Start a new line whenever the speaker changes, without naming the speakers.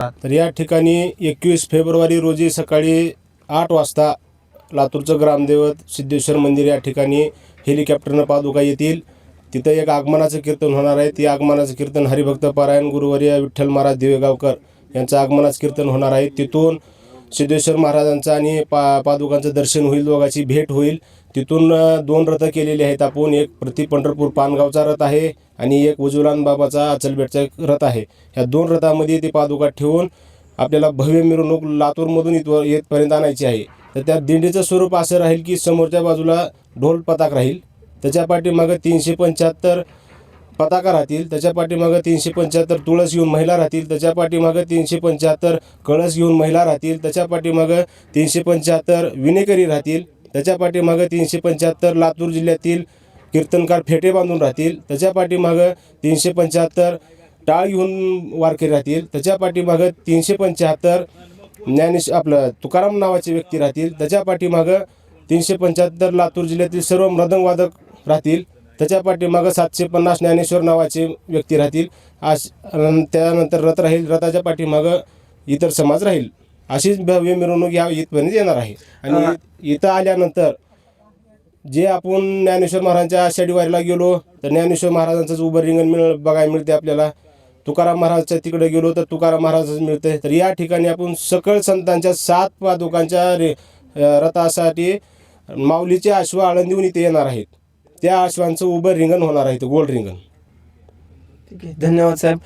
तर या ठिकाणी 21 फेब्रुवारी रोजी सकाळी 8 वाजता लातूरचं ग्रामदैवत सिद्धेश्वर मंदिर या ठिकाणी हेलिकॉप्टरनं पादुका येतील. तिथं एक आगमनाचं कीर्तन होणार आहे. ती आगमनाचं कीर्तन हरिभक्त पारायण गुरुवर्य विठ्ठल महाराज दिवेगावकर यांचं आगमनाचं कीर्तन होणार आहे. तिथून सिद्धेश्वर महाराजांचं आणि पादुकांचं दर्शन होईल, दोघांची भेट होईल. तिथून 2 रथ केलेले आहेत आपण. एक प्रति पंढरपूर पानगावचा रथ आहे आणि एक उज्वलान बाबाचा अचलबेटचा रथ आहे. ह्या 2 रथामध्ये ते पादुका ठेवून आपल्याला भव्य मिरवणूक लातूरमधून येथपर्यंत आणायची आहे. तर त्या दिंडीचं स्वरूप असं राहील की समोरच्या बाजूला ढोल पताक राहील, त्याच्या पाठीमागं 375 पताका राहतील, त्याच्या पाठीमागं 375 तुळस घेऊन महिला राहतील, त्याच्या पाठीमागं 375 कळस घेऊन महिला राहतील, त्याच्या पाठीमागं 375 विनेकरी राहतील, त्याच्या पाठीमागं 375 लातूर जिल्ह्यातील कीर्तनकार फेटे बांधून राहतील, त्याच्या पाठीमागं 375 टाळ घेऊन वारकरी राहतील, त्याच्या पाठीमागं 375 आपलं तुकाराम नावाचे व्यक्ती राहतील, त्याच्या पाठीमागं 375 लातूर जिल्ह्यातील सर्व मृदंगवादक राहतील, त्याच्या पाठीमागं 750 ज्ञानेश्वर नावाचे व्यक्ती राहतील. त्यानंतर रथ राहील, रथाच्या पाठीमागं इतर समाज राहील. अशीच भव्य मिरवणूक या इथपर्यंत येणार आहे. आणि इथं आल्यानंतर जे आपण ज्ञानेश्वर महाराजांच्या आषाढी वारीला गेलो तर ज्ञानेश्वर महाराजांचंच उभं रिंगण बघायला मिळते आपल्याला. तुकाराम महाराजच्या तिकडे गेलो तर तुकाराम महाराजच मिळते. तर या ठिकाणी आपण सकळ संतांच्या 7 पादुकांच्या रथासाठी माऊलीचे अश्व आळंदीहून इथे येणार आहेत. त्या अश्वांचं उभं रिंगण होणार आहे, गोल रिंगण.
ठीक आहे, धन्यवाद साहेब.